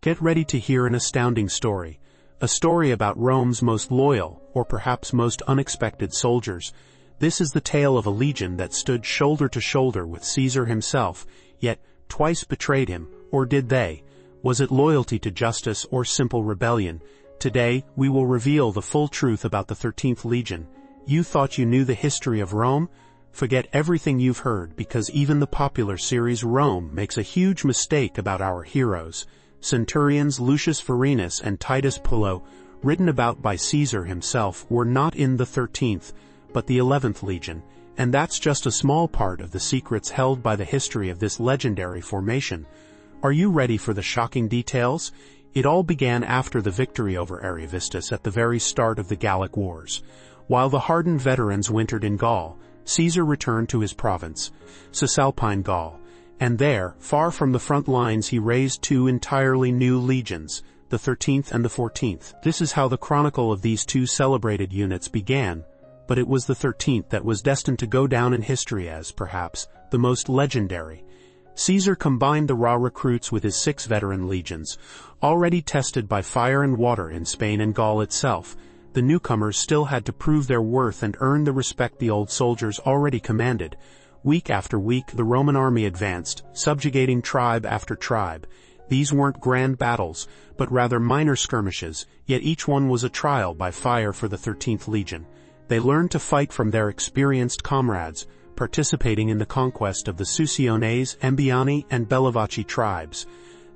Get ready to hear an astounding story. A story about Rome's most loyal, or perhaps most unexpected soldiers. This is the tale of a legion that stood shoulder to shoulder with Caesar himself, yet twice betrayed him, or did they? Was it loyalty to justice or simple rebellion? Today, we will reveal the full truth about the 13th Legion. You thought you knew the history of Rome? Forget everything you've heard, because even the popular series Rome makes a huge mistake about our heroes. Centurions Lucius Vorenus and Titus Pullo, written about by Caesar himself, were not in the 13th, but the 11th Legion, and that's just a small part of the secrets held by the history of this legendary formation. Are you ready for the shocking details? It all began after the victory over Ariovistus at the very start of the Gallic Wars. While the hardened veterans wintered in Gaul, Caesar returned to his province, Cisalpine Gaul, and there, far from the front lines, he raised two entirely new legions, the 13th and the 14th. This is how the chronicle of these two celebrated units began, but it was the 13th that was destined to go down in history as, perhaps, the most legendary. Caesar combined the raw recruits with his 6 veteran legions, already tested by fire and water in Spain and Gaul itself. The newcomers still had to prove their worth and earn the respect the old soldiers already commanded. Week after week, the Roman army advanced, subjugating tribe after tribe. These weren't grand battles, but rather minor skirmishes, yet each one was a trial by fire for the 13th Legion. They learned to fight from their experienced comrades, participating in the conquest of the Susiones, Ambiani, and Bellovaci tribes.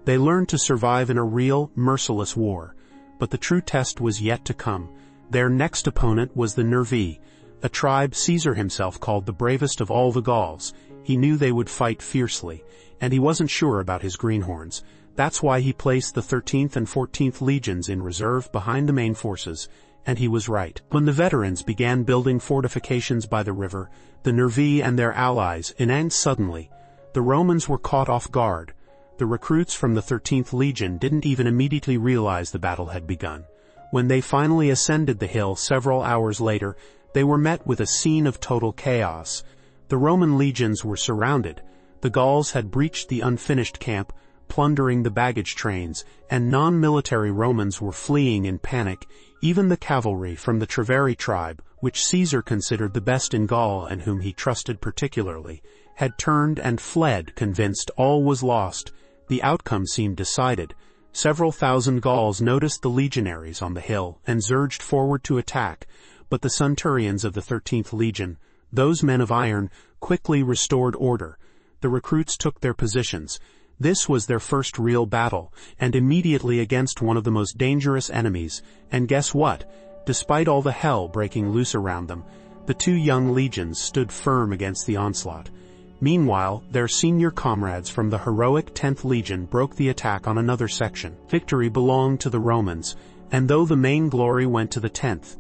They learned to survive in a real, merciless war. But the true test was yet to come. Their next opponent was the Nervi, a tribe Caesar himself called the bravest of all the Gauls. He knew they would fight fiercely, and he wasn't sure about his greenhorns. That's why he placed the 13th and 14th legions in reserve behind the main forces, and he was right. When the veterans began building fortifications by the river, the Nervi and their allies announced suddenly. The Romans were caught off guard. The recruits from the 13th Legion didn't even immediately realize the battle had begun. When they finally ascended the hill several hours later, they were met with a scene of total chaos. The Roman legions were surrounded. The Gauls had breached the unfinished camp, plundering the baggage trains, and non-military Romans were fleeing in panic. Even the cavalry from the Treveri tribe, which Caesar considered the best in Gaul and whom he trusted particularly, had turned and fled, convinced all was lost. The outcome seemed decided. Several thousand Gauls noticed the legionaries on the hill and surged forward to attack, but the centurions of the 13th Legion, those men of iron, quickly restored order. The recruits took their positions. This was their first real battle, and immediately against one of the most dangerous enemies. And guess what? Despite all the hell breaking loose around them, the 2 young legions stood firm against the onslaught. Meanwhile, their senior comrades from the heroic 10th Legion broke the attack on another section. Victory belonged to the Romans, and though the main glory went to the 10th,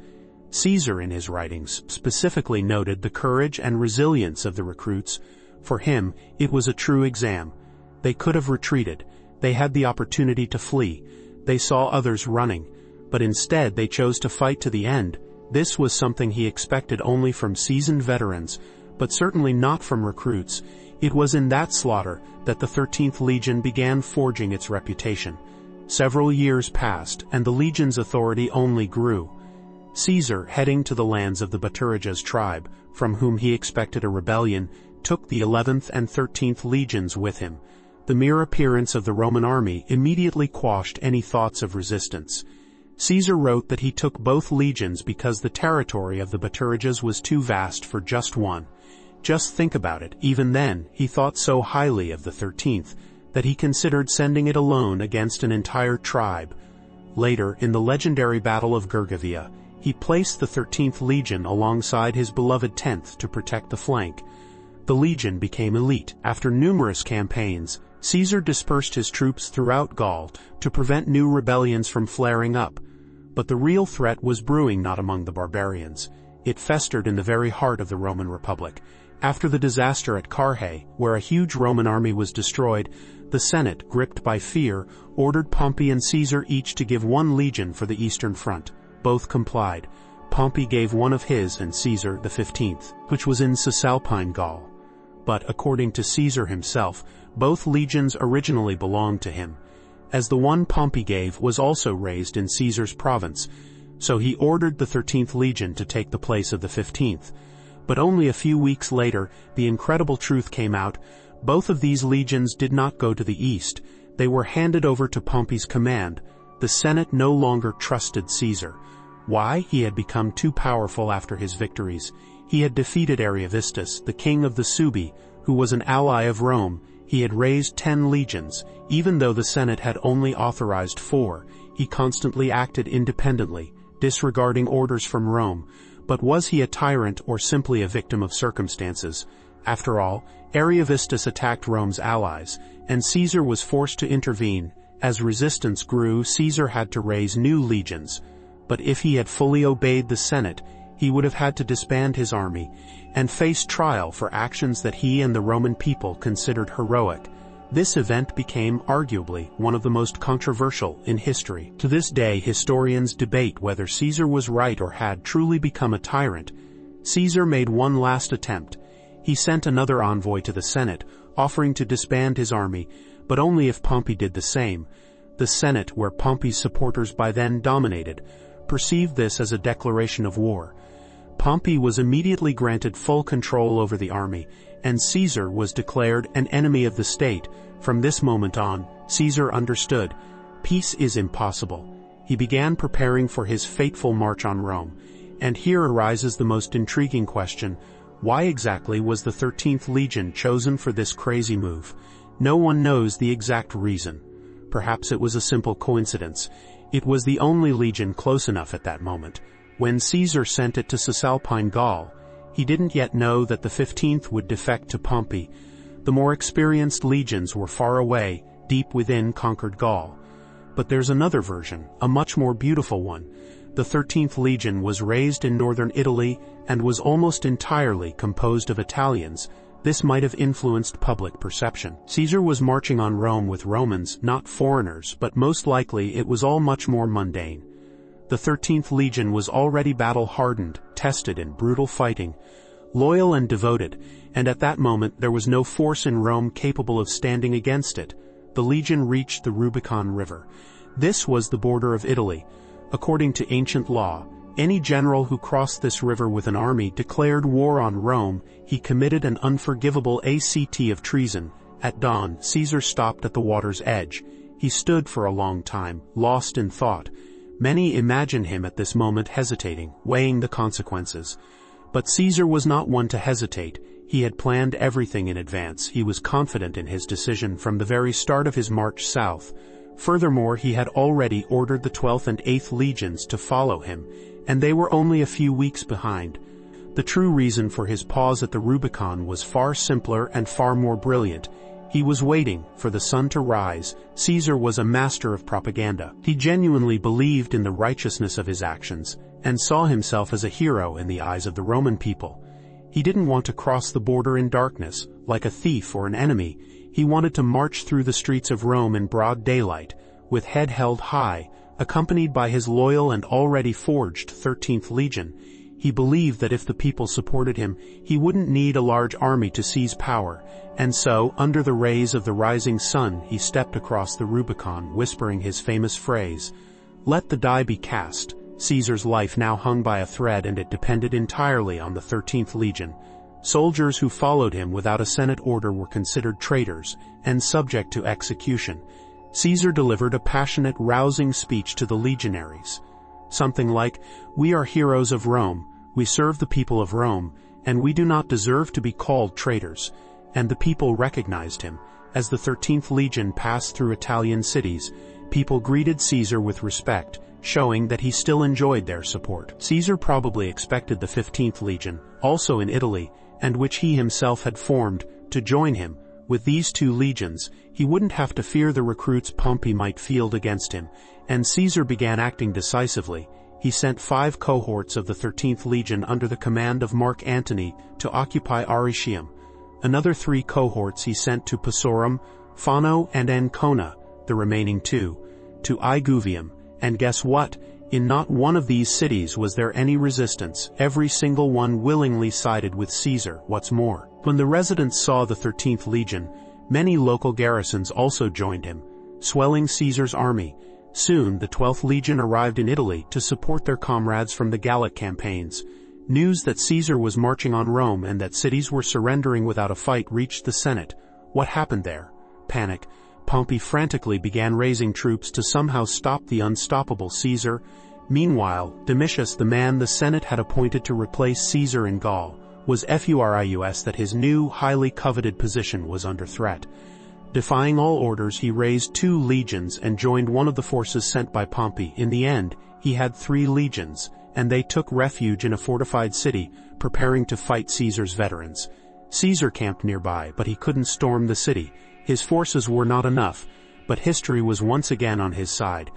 Caesar in his writings specifically noted the courage and resilience of the recruits. For him, it was a true exam. They could have retreated. They had the opportunity to flee. They saw others running, but instead they chose to fight to the end. This was something he expected only from seasoned veterans, but certainly not from recruits. It was in that slaughter that the 13th Legion began forging its reputation. Several years passed, and the Legion's authority only grew. Caesar, heading to the lands of the Batturiges tribe, from whom he expected a rebellion, took the 11th and 13th Legions with him. The mere appearance of the Roman army immediately quashed any thoughts of resistance. Caesar wrote that he took both legions because the territory of the Batturiges was too vast for just one. Just think about it. Even then, he thought so highly of the 13th that he considered sending it alone against an entire tribe. Later, in the legendary Battle of Gergovia, he placed the 13th Legion alongside his beloved 10th to protect the flank. The Legion became elite. After numerous campaigns, Caesar dispersed his troops throughout Gaul to prevent new rebellions from flaring up. But the real threat was brewing not among the barbarians. It festered in the very heart of the Roman Republic. After the disaster at Carrhae, where a huge Roman army was destroyed, the Senate, gripped by fear, ordered Pompey and Caesar each to give 1 legion for the Eastern Front. Both complied. Pompey gave one of his and Caesar the 15th, which was in Cisalpine Gaul. But according to Caesar himself, both legions originally belonged to him. as the one Pompey gave was also raised in Caesar's province, so he ordered the 13th Legion to take the place of the 15th. But only a few weeks later, the incredible truth came out. Both of these legions did not go to the east. They were handed over to Pompey's command. The Senate no longer trusted Caesar. Why? He had become too powerful after his victories. He had defeated Ariovistus, the king of the Suebi, who was an ally of Rome. He had raised 10 legions. Even though the Senate had only authorized 4, he constantly acted independently, disregarding orders from Rome. But was he a tyrant or simply a victim of circumstances? After all, Ariovistus attacked Rome's allies, and Caesar was forced to intervene. As resistance grew, Caesar had to raise new legions. But if he had fully obeyed the Senate, he would have had to disband his army and face trial for actions that he and the Roman people considered heroic. This event became arguably one of the most controversial in history. To this day, historians debate whether Caesar was right or had truly become a tyrant. Caesar made one last attempt. He sent another envoy to the Senate, offering to disband his army, but only if Pompey did the same. The Senate, where Pompey's supporters by then dominated, perceived this as a declaration of war. Pompey was immediately granted full control over the army, and Caesar was declared an enemy of the state. From this moment on, Caesar understood, peace is impossible. He began preparing for his fateful march on Rome. And here arises the most intriguing question: why exactly was the 13th Legion chosen for this crazy move? No one knows the exact reason. Perhaps it was a simple coincidence. It was the only legion close enough at that moment. When Caesar sent it to Cisalpine Gaul, he didn't yet know that the 15th would defect to Pompey. The more experienced legions were far away, deep within conquered Gaul. But there's another version, a much more beautiful one. The 13th Legion was raised in northern Italy and was almost entirely composed of Italians. This might have influenced public perception. Caesar was marching on Rome with Romans, not foreigners, but most likely it was all much more mundane. The 13th Legion was already battle-hardened, tested in brutal fighting, loyal and devoted, and at that moment there was no force in Rome capable of standing against it. The legion reached the Rubicon River. This was the border of Italy. According to ancient law, any general who crossed this river with an army declared war on Rome. He committed an unforgivable act of treason. At dawn, Caesar stopped at the water's edge. He stood for a long time, lost in thought. Many imagine him at this moment hesitating, weighing the consequences. But Caesar was not one to hesitate. He had planned everything in advance. He was confident in his decision from the very start of his march south. Furthermore, he had already ordered the 12th and 8th legions to follow him, and they were only a few weeks behind. The true reason for his pause at the Rubicon was far simpler and far more brilliant. He was waiting for the sun to rise. Caesar was a master of propaganda. He genuinely believed in the righteousness of his actions and saw himself as a hero in the eyes of the Roman people. He didn't want to cross the border in darkness, like a thief or an enemy. He wanted to march through the streets of Rome in broad daylight, with head held high, accompanied by his loyal and already forged 13th Legion. He believed that if the people supported him, he wouldn't need a large army to seize power, and so, under the rays of the rising sun, he stepped across the Rubicon, whispering his famous phrase, "Let the die be cast." Caesar's life now hung by a thread, and it depended entirely on the 13th Legion. Soldiers who followed him without a Senate order were considered traitors and subject to execution. Caesar delivered a passionate, rousing speech to the legionaries. Something like, "We are heroes of Rome, we serve the people of Rome, and we do not deserve to be called traitors." And the people recognized him. As the 13th Legion passed through Italian cities, people greeted Caesar with respect, showing that he still enjoyed their support. Caesar probably expected the 15th Legion, also in Italy, and which he himself had formed, to join him. With these 2 legions, he wouldn't have to fear the recruits Pompey might field against him, and Caesar began acting decisively. He sent 5 cohorts of the 13th Legion under the command of Mark Antony to occupy Arretium. Another 3 cohorts he sent to Passorum, Fano, and Ancona, the remaining 2, to Iguvium. And guess what? In not one of these cities was there any resistance. Every single one willingly sided with Caesar. What's more, when the residents saw the 13th Legion, many local garrisons also joined him. swelling Caesar's army. Soon, the 12th Legion arrived in Italy to support their comrades from the Gallic campaigns. News that Caesar was marching on Rome and that cities were surrendering without a fight reached the Senate. What happened there? Panic. Pompey frantically began raising troops to somehow stop the unstoppable Caesar. Meanwhile, Domitius, the man the Senate had appointed to replace Caesar in Gaul, was furious that his new, highly coveted position was under threat. Defying all orders, he raised 2 legions and joined one of the forces sent by Pompey. In the end, he had 3 legions, and they took refuge in a fortified city, preparing to fight Caesar's veterans. Caesar camped nearby, but he couldn't storm the city. His forces were not enough, but history was once again on his side.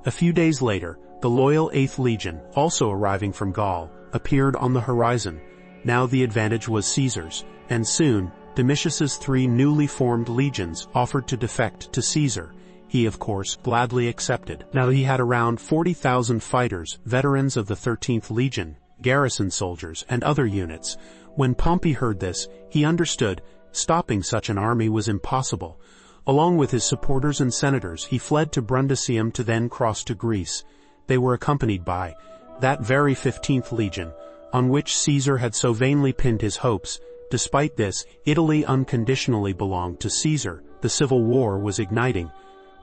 A few days later, the loyal 8th Legion, also arriving from Gaul, appeared on the horizon. Now the advantage was Caesar's, and soon, Domitius's 3 newly formed legions offered to defect to Caesar. He, of course, gladly accepted. Now he had around 40,000 fighters, veterans of the 13th Legion, garrison soldiers, and other units. When Pompey heard this, he understood stopping such an army was impossible. Along with his supporters and senators, he fled to Brundisium to then cross to Greece. They were accompanied by that very 15th Legion, on which Caesar had so vainly pinned his hopes. Despite this, Italy unconditionally belonged to Caesar. The civil war was igniting.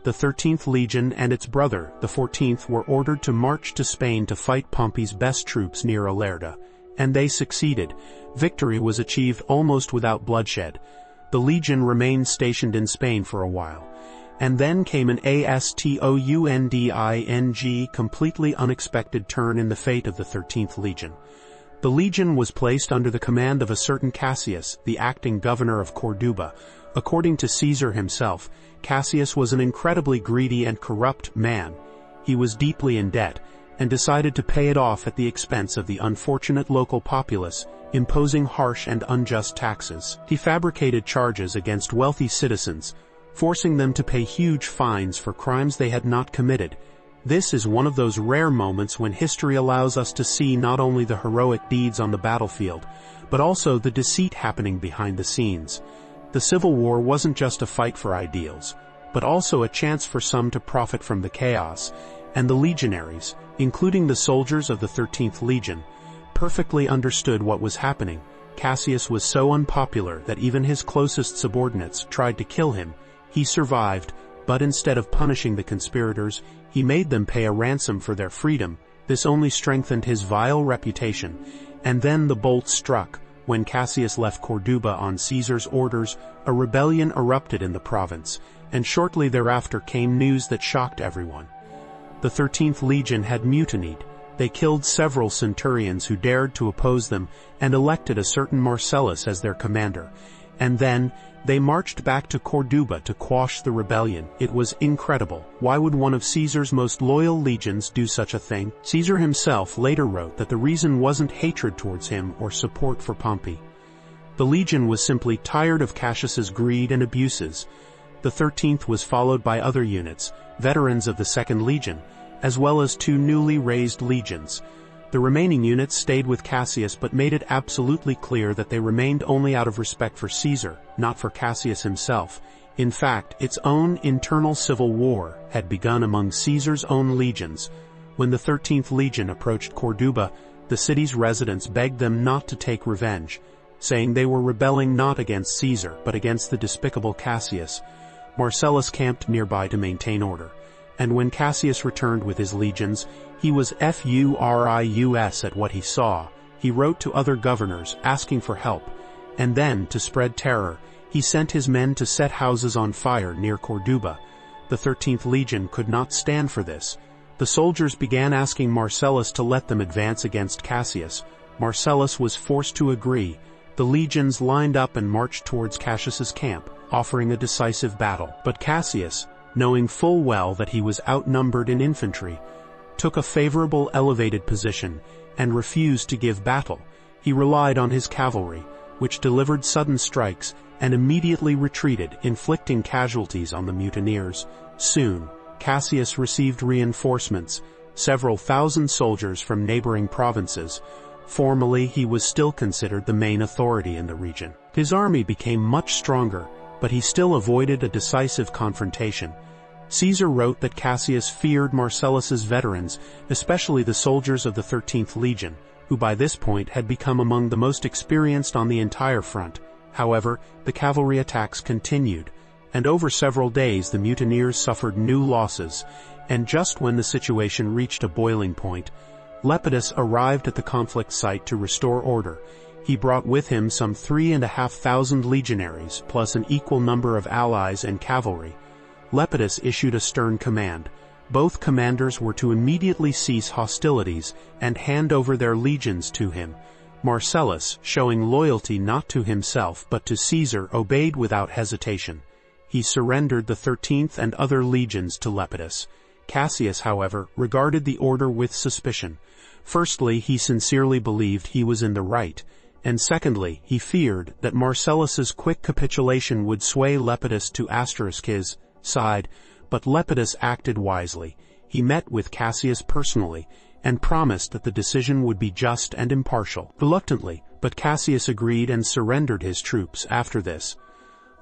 The 13th Legion and its brother, the 14th, were ordered to march to Spain to fight Pompey's best troops near Ilerda. And they succeeded. Victory was achieved almost without bloodshed. The legion remained stationed in Spain for a while. And then came an astounding, completely unexpected turn in the fate of the 13th Legion. The legion was placed under the command of a certain Cassius, the acting governor of Corduba. According to Caesar himself, Cassius was an incredibly greedy and corrupt man. He was deeply in debt, and decided to pay it off at the expense of the unfortunate local populace, imposing harsh and unjust taxes. He fabricated charges against wealthy citizens, forcing them to pay huge fines for crimes they had not committed. This is one of those rare moments when history allows us to see not only the heroic deeds on the battlefield, but also the deceit happening behind the scenes. The Civil War wasn't just a fight for ideals, but also a chance for some to profit from the chaos, and the legionaries, including the soldiers of the 13th Legion, perfectly understood what was happening. Cassius was so unpopular that even his closest subordinates tried to kill him. He survived, but instead of punishing the conspirators, he made them pay a ransom for their freedom. This only strengthened his vile reputation. And then the bolt struck. When Cassius left Corduba on Caesar's orders, a rebellion erupted in the province, and shortly thereafter came news that shocked everyone. The 13th Legion had mutinied. They killed several centurions who dared to oppose them and elected a certain Marcellus as their commander. And then, they marched back to Corduba to quash the rebellion. It was incredible. Why would one of Caesar's most loyal legions do such a thing? Caesar himself later wrote that the reason wasn't hatred towards him or support for Pompey. The legion was simply tired of Cassius's greed and abuses. The 13th was followed by other units, veterans of the 2nd Legion, as well as 2 newly raised legions. The remaining units stayed with Cassius but made it absolutely clear that they remained only out of respect for Caesar, not for Cassius himself. In fact, its own internal civil war had begun among Caesar's own legions. When the 13th Legion approached Corduba, the city's residents begged them not to take revenge, saying they were rebelling not against Caesar but against the despicable Cassius. Marcellus camped nearby to maintain order. And when Cassius returned with his legions, he was furious at what he saw. He wrote to other governors, asking for help. And then, to spread terror, he sent his men to set houses on fire near Corduba. The 13th Legion could not stand for this. The soldiers began asking Marcellus to let them advance against Cassius. Marcellus was forced to agree. The legions lined up and marched towards Cassius's camp, offering a decisive battle. But Cassius, knowing full well that he was outnumbered in infantry, took a favorable elevated position and refused to give battle. He relied on his cavalry, which delivered sudden strikes and immediately retreated, inflicting casualties on the mutineers. Soon, Cassius received reinforcements, several thousand soldiers from neighboring provinces. Formally, he was still considered the main authority in the region. His army became much stronger, but he still avoided a decisive confrontation. Caesar wrote that Cassius feared Marcellus's veterans, especially the soldiers of the 13th Legion, who by this point had become among the most experienced on the entire front. However, the cavalry attacks continued, and over several days the mutineers suffered new losses, and just when the situation reached a boiling point, Lepidus arrived at the conflict site to restore order. He brought with him some 3,500 legionaries, plus an equal number of allies and cavalry. Lepidus issued a stern command. Both commanders were to immediately cease hostilities and hand over their legions to him. Marcellus, showing loyalty not to himself but to Caesar, obeyed without hesitation. He surrendered the 13th and other legions to Lepidus. Cassius, however, regarded the order with suspicion. Firstly, he sincerely believed he was in the right, and secondly, he feared that Marcellus's quick capitulation would sway Lepidus to his side, but Lepidus acted wisely. He met with Cassius personally, and promised that the decision would be just and impartial. Reluctantly, but Cassius agreed and surrendered his troops after this.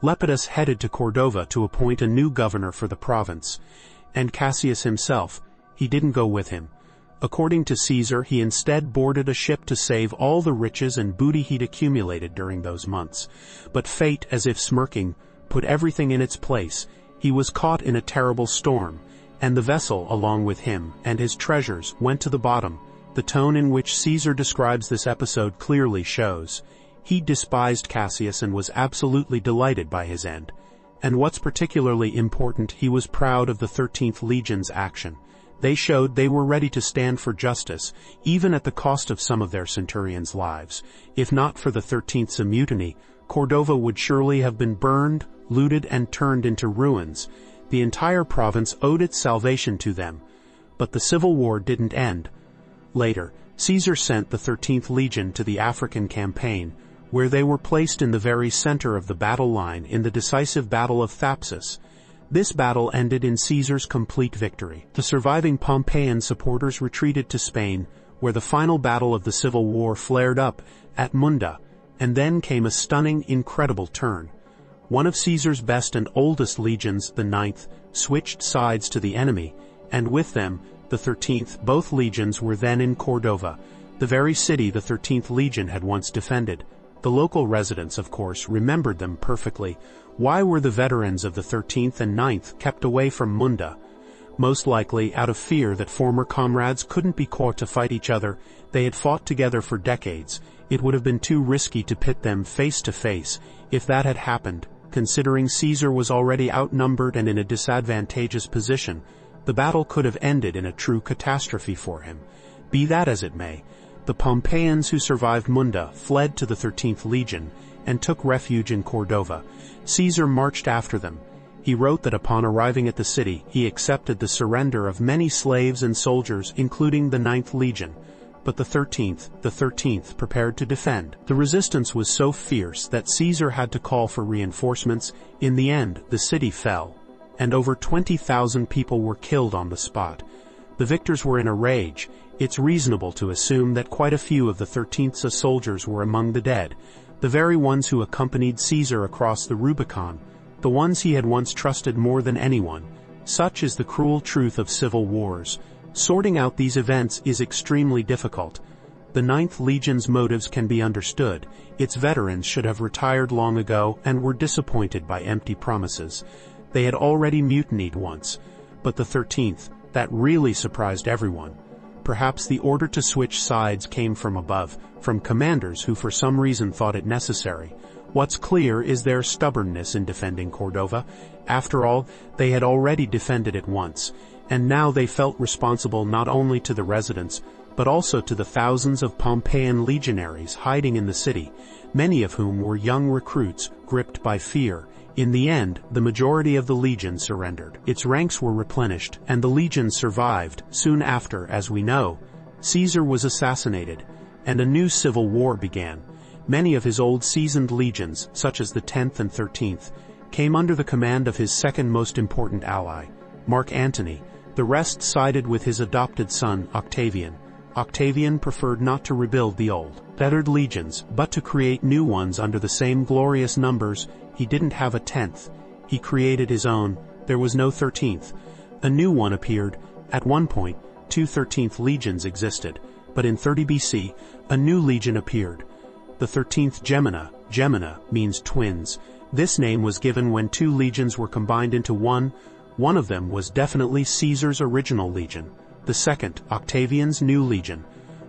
Lepidus headed to Cordova to appoint a new governor for the province, and Cassius himself, he didn't go with him. According to Caesar, he instead boarded a ship to save all the riches and booty he'd accumulated during those months. But fate, as if smirking, put everything in its place. He was caught in a terrible storm, and the vessel, along with him and his treasures, went to the bottom. The tone in which Caesar describes this episode clearly shows. He despised Cassius and was absolutely delighted by his end. And what's particularly important, he was proud of the 13th Legion's action. They showed they were ready to stand for justice, even at the cost of some of their centurions' lives. If not for the 13th's mutiny, Cordova would surely have been burned, looted, and turned into ruins. The entire province owed its salvation to them. But the civil war didn't end. Later, Caesar sent the 13th Legion to the African campaign, where they were placed in the very center of the battle line in the decisive Battle of Thapsus. This battle ended in Caesar's complete victory. The surviving Pompeian supporters retreated to Spain, where the final battle of the civil war flared up at Munda, and then came a stunning, incredible turn. One of Caesar's best and oldest legions, the 9th, switched sides to the enemy, and with them, the 13th. Both legions were then in Cordova, the very city the 13th Legion had once defended. The local residents, of course, remembered them perfectly. Why were the veterans of the 13th and 9th kept away from Munda? Most likely out of fear that former comrades couldn't be caught to fight each other. They had fought together for decades. It would have been too risky to pit them face to face. If that had happened, considering Caesar was already outnumbered and in a disadvantageous position, the battle could have ended in a true catastrophe for him. Be that as it may, the Pompeians who survived Munda fled to the 13th Legion and took refuge in Cordova. Caesar marched after them. He wrote that upon arriving at the city, he accepted the surrender of many slaves and soldiers, including the 9th Legion. But the 13th prepared to defend. The resistance was so fierce that Caesar had to call for reinforcements. In the end, the city fell, and over 20,000 people were killed on the spot. The victors were in a rage. It's reasonable to assume that quite a few of the 13th's soldiers were among the dead, the very ones who accompanied Caesar across the Rubicon, the ones he had once trusted more than anyone. Such is the cruel truth of civil wars. Sorting out these events is extremely difficult. The 9th Legion's motives can be understood. Its veterans should have retired long ago and were disappointed by empty promises. They had already mutinied once. But the 13th, that really surprised everyone. Perhaps the order to switch sides came from above, from commanders who for some reason thought it necessary. What's clear is their stubbornness in defending Cordova. After all, they had already defended it once, and now they felt responsible not only to the residents, but also to the thousands of Pompeian legionaries hiding in the city, many of whom were young recruits gripped by fear. In the end, the majority of the legion surrendered. Its ranks were replenished, and the legion survived. Soon after, as we know, Caesar was assassinated, and a new civil war began. Many of his old seasoned legions, such as the 10th and 13th, came under the command of his second most important ally, Mark Antony. The rest sided with his adopted son, Octavian. Octavian preferred not to rebuild the old, fettered legions, but to create new ones under the same glorious numbers. He didn't have a 10th. He created his own, there was no 13th. A new one appeared. At one point, 2 13th legions existed, but in 30 BC, a new legion appeared. The 13th Gemina means twins. This name was given when 2 legions were combined into one. One of them was definitely Caesar's original legion, the second, Octavian's new legion.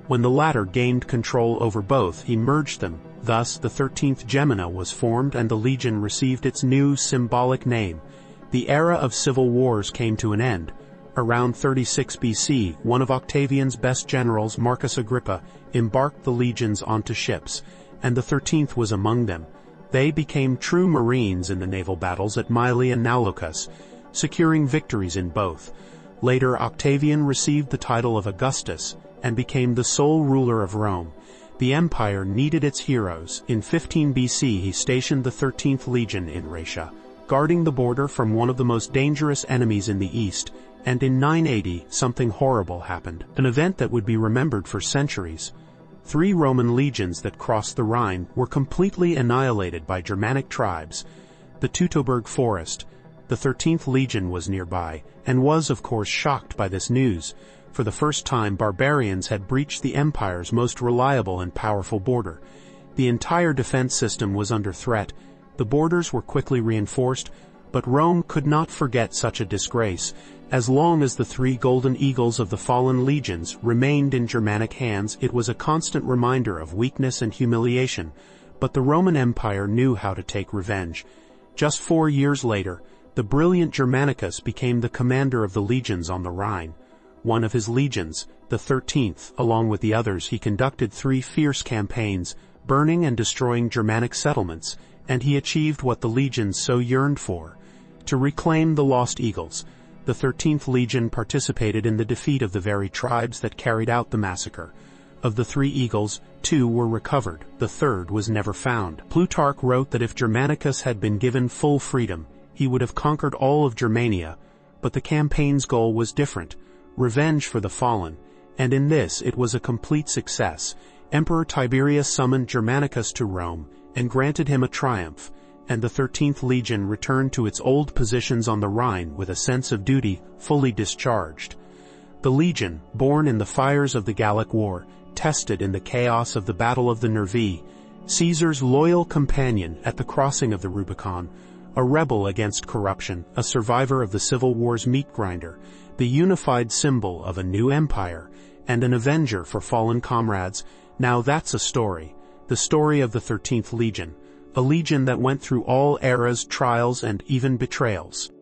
When the latter gained control over both, he merged them. Thus, the 13th Gemina was formed and the legion received its new symbolic name. The era of civil wars came to an end. Around 36 BC, one of Octavian's best generals, Marcus Agrippa, embarked the legions onto ships, and the 13th was among them. They became true marines in the naval battles at Mylae and Naulochus, securing victories in both. Later, Octavian received the title of Augustus and became the sole ruler of Rome. The empire needed its heroes. In 15 BC, he stationed the 13th Legion in Raetia, guarding the border from one of the most dangerous enemies in the east, and in 980, something horrible happened, an event that would be remembered for centuries. 3 Roman legions that crossed the Rhine were completely annihilated by Germanic tribes. The Teutoburg Forest. The 13th Legion was nearby, and was, of course, shocked by this news. For the first time, barbarians had breached the empire's most reliable and powerful border. The entire defense system was under threat. The borders were quickly reinforced, but Rome could not forget such a disgrace. As long as the 3 golden eagles of the fallen legions remained in Germanic hands, it was a constant reminder of weakness and humiliation. But the Roman Empire knew how to take revenge. Just 4 years later, the brilliant Germanicus became the commander of the legions on the Rhine. One of his legions, the 13th, along with the others, he conducted 3 fierce campaigns, burning and destroying Germanic settlements, and he achieved what the legions so yearned for: to reclaim the lost eagles. The 13th Legion participated in the defeat of the very tribes that carried out the massacre. Of the 3 eagles, 2 were recovered, the third was never found. Plutarch wrote that if Germanicus had been given full freedom, he would have conquered all of Germania, but the campaign's goal was different: revenge for the fallen, and in this it was a complete success. Emperor Tiberius summoned Germanicus to Rome and granted him a triumph, and the 13th Legion returned to its old positions on the Rhine with a sense of duty fully discharged. The Legion, born in the fires of the Gallic War, tested in the chaos of the Battle of the Nervii, Caesar's loyal companion at the crossing of the Rubicon, a rebel against corruption, a survivor of the Civil War's meat grinder, the unified symbol of a new empire, and an avenger for fallen comrades. Now that's a story. The story of the 13th Legion, a legion that went through all eras, trials, and even betrayals.